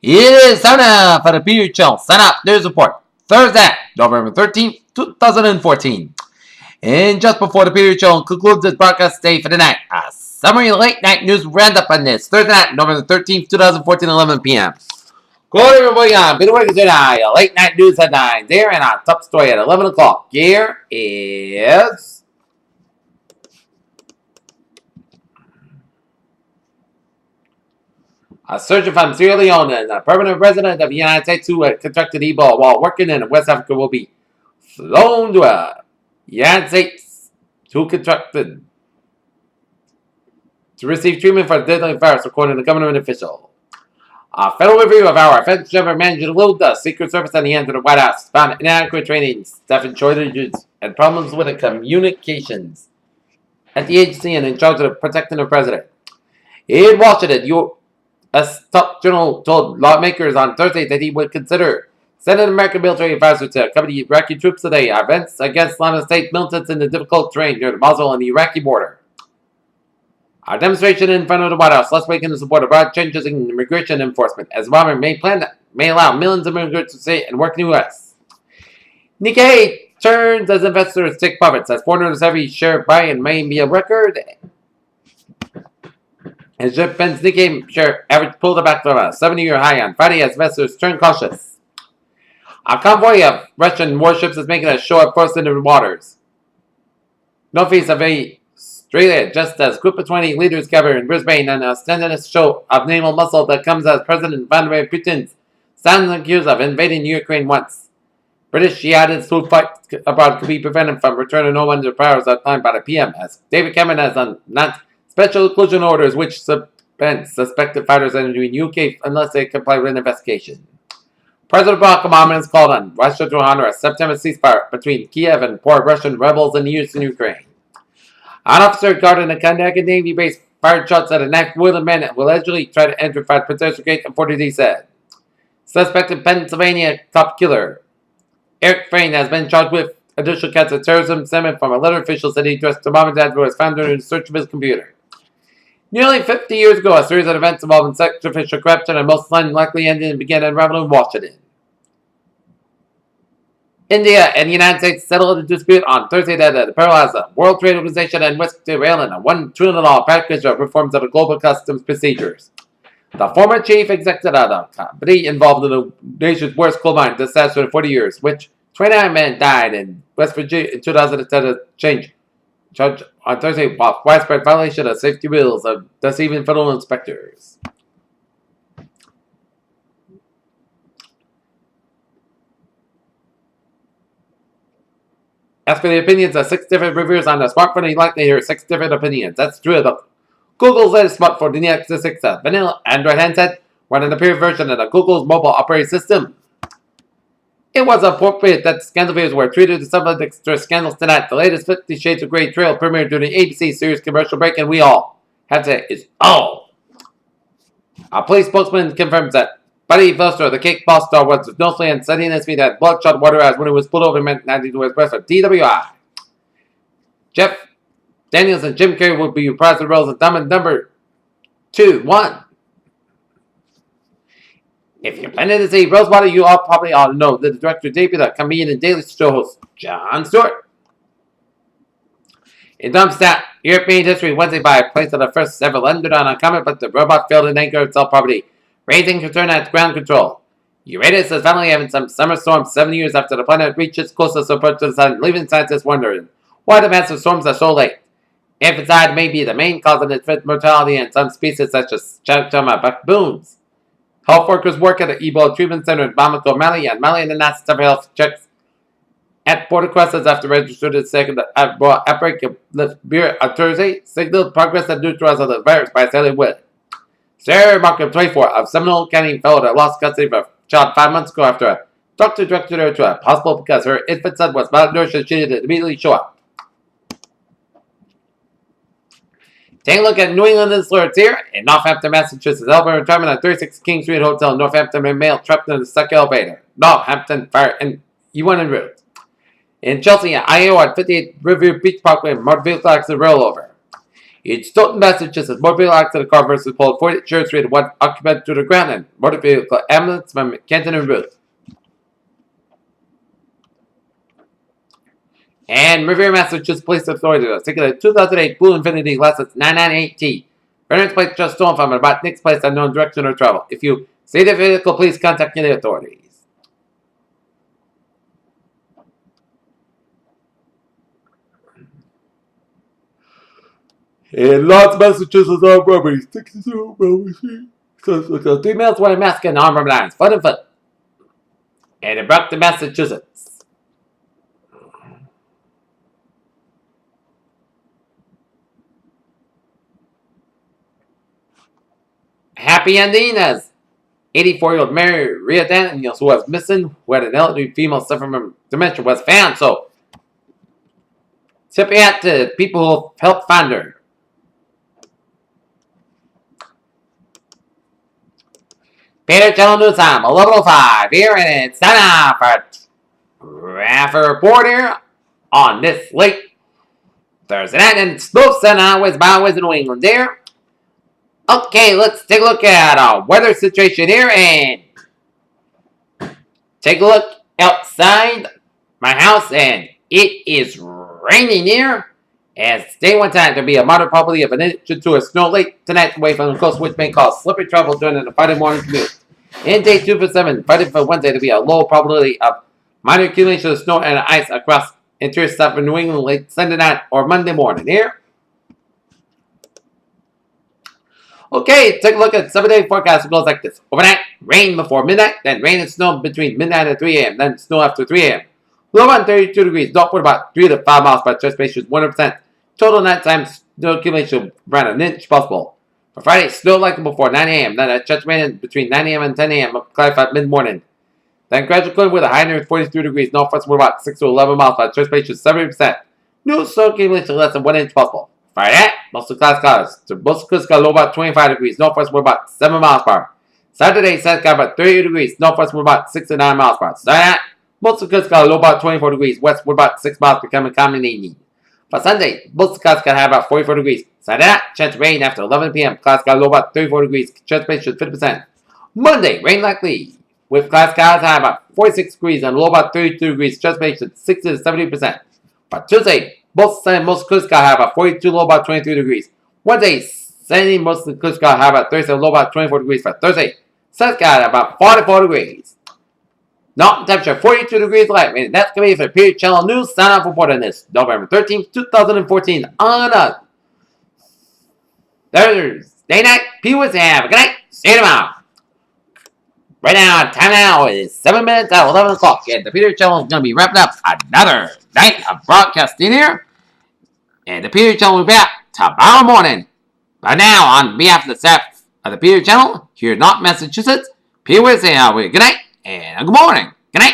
It is time now for the Peter Chill Sign Up News Report. Thursday, November 13th, 2014. And just before the Peter Chill concludes its broadcast day for the night, a summary late night news roundup on this Thursday night, November 13th, 2014, 11 p.m. Good everybody on Peter Wiggins tonight, late night news headlines here and our top story at 11 o'clock. Here is... A surgeon from Sierra Leone and a permanent resident of the United States who had contracted Ebola while working in West Africa will be flown to the United States to receive treatment for the deadly virus, according to the government official. A federal review of our offensive manager load the Secret Service and the end of the White House found inadequate training, staffing shortages, and problems with the communications at the agency and in charge of protecting the president. In Washington, U.S. top general told lawmakers on Thursday that he would consider sending an American military advisor to accompany Iraqi troops today events against Islamic State militants in the difficult terrain near the Mosul and the Iraqi border. Our demonstration in front of the White House last week in support of broad changes in immigration enforcement, as Obama may allow millions of immigrants to stay and work in the U.S. Nikkei turns as investors take profits as foreigners every share buy and may be a record. As Japan's Nikkei share average pulled back to a 70-year high on Friday as investors turn cautious. A convoy of Russian warships is making a show of force in the waters. Northeast of Australia, just as Group of 20 leaders gather in Brisbane and a standardist show of naval muscle that comes as President Vladimir Putin stands accused of invading Ukraine once. British jihadists who fight abroad could be prevented from returning no one to powers outlined by the PM, as David Cameron has announced special inclusion orders which suspend suspected fighters entering UK unless they comply with an investigation. President Barack Obama has called on Russia to honor a September ceasefire between Kiev and poor Russian rebels in the eastern Ukraine. An officer guarding a Canadian Navy base fired shots at a knife-wielding man who allegedly tried to enter fight Protester Gate and 40 said. Suspected Pennsylvania cop killer Eric Frayne has been charged with additional counts of terrorism stemming from a letter official said he addressed to mom and dad who was found during the search of his computer. Nearly 50 years ago, a series of events involving sex official corruption and most unlikely ending began to unravel in Washington. India and the United States settled a dispute on Thursday that paralyzed the World Trade Organization and risked derailing a $1 trillion package of reforms of the global customs procedures. The former chief executive of the company involved in the nation's worst coal mine disaster in 40 years, which 29 men died in West Virginia in 2010 change. Charged on Thursday for widespread violation of safety rules of deceiving federal inspectors. As for the opinions of 6 different reviewers on the smartphone, you'd likely hear 6 different opinions. That's true of Google's latest smartphone, the Nexus 6, a vanilla Android handset, running the pure version of the Google's mobile operating system. It was appropriate that scandal videos were treated to some of the extra scandals tonight. The latest 50 Shades of Grey trail premiered during the ABC series commercial break, and we all have to say it's all. A police spokesman confirms that Buddy Foster, the Cake Boss star, was notably in setting his feet at bloodshot water eyes when he was pulled over and meant 92 arrest for DWI. Jeff Daniels and Jim Carrey will be reprised the roles of Dumb and Dumber 1. If you're planning to see Rosewater, you all probably all know that the director debuted comedian and Daily Show host Jon Stewart. In dumb stat, European history Wednesday by a place of the first ever landed on a comet, but the robot failed to anchor itself properly, raising concern at ground control. Uranus is finally having some summer storms 7 years after the planet reached its closest approach to the sun, leaving scientists wondering why the massive storms are so late. Infanticide may be the main cause of infant mortality in some species such as Chatama baboons. Health workers work at the Ebola Treatment Center in Bamako, Mali, and Mali and the NASA several health checks at border crossings after registered the second outbreak of the beer on Thursday signaled progress that neutralizes the virus by sailing with. Sarah Markham, 24, of Seminole County, fell to lost custody of a child 5 months ago after a doctor directed her to a hospital because her infant son was malnourished and she didn't immediately show up. Take a look at New England alerts here. In Northampton, Massachusetts, elevator retirement at 36 King Street Hotel in Northampton, a male trapped in a stuck elevator. Northampton Fire and E1 en route. In Chelsea, Iowa, at 58 Riverview Beach Parkway, motor vehicle accident rollover. In Stoughton, Massachusetts, motor vehicle accident car versus pulled 40 insurance rated one occupant to the ground and motor vehicle ambulance from Kenton and Ruth. And Revere, Massachusetts Police Authority has taken a 2008 Blue Infiniti license 998T. Variance plate just stolen from it about next place unknown direction or travel. If you see the vehicle, please contact the authorities. In Lawrence, Massachusetts, armed robbery. 60 robbery. So 3 males wearing masks and armed robbery lines, foot and foot. And it brought to Massachusetts. Happy ending as 84-year-old Mary Rhea Daniels, who was missing, who had an elderly female suffering from dementia, was found. So, tip your hat to people who helped find her. Peter Channel News Time, 11:05 here, and it's time for traffic report here on this late Thursday night, and slopes and highways, byways in New England there. Okay, let's take a look at our weather situation here, and take a look outside my house, and it is raining here. As day one time, there'll be a moderate probability of an inch or two of snow late tonight away from the coast, which may cause slippery travel during the Friday morning commute. In day 2 for 7, Friday for Wednesday, there'll be a low probability of minor accumulation of snow and ice across interior south of New England late Sunday night or Monday morning here. Okay, take a look at 7-day forecast. It goes like this. Overnight, rain before midnight, then rain and snow between midnight and 3 a.m., then snow after 3 a.m. Low on 32 degrees, north wind about 3 to 5 miles per hour, space is 100%. Total nighttime snow accumulation around an inch possible. For Friday, snow likely before 9 a.m., then a chance rain between 9 a.m. and 10 a.m., clarified mid-morning. Then gradual cooling with a high near 43 degrees, northwest wind about 6 to 11 miles per hour, space is 70%. New snow accumulation less than 1 inch possible. Friday, most of the class clouds. Most of the class low about 25 degrees, northwest wind about 7 miles per hour. Saturday, south sky about 30 degrees, northwest wind about 6 to 9 miles per hour. Saturday, most of the class low about 24 degrees, west wind about 6 miles, becoming common in evening. For Sunday, most of the clouds can have about 44 degrees. Saturday, chance of rain after 11 p.m. Clouds got low about 34 degrees, chance space is 50%. Monday, rain likely, with clouds high about 46 degrees and low about 32 degrees, chance space is 60 to 70%. For Tuesday, most clouds have about 42, low about 23 degrees. Wednesday, sunny, most of the clouds have about 37, low about 24 degrees. For Thursday, sun got about 44 degrees. Mountain temperature 42 degrees light rain. That's going to be for Period Channel News. Sign off report on this November 13th, 2014 on a Thursday night. People have a good night. See you tomorrow. Right now, time now is 7 minutes at 11 o'clock, and the Peter Channel is going to be wrapping up another night of broadcasting here. And the Peter Channel will be back tomorrow morning. But now, on behalf of the staff of the Peter Channel here in North Massachusetts, Peter will say good night and good morning. Good night.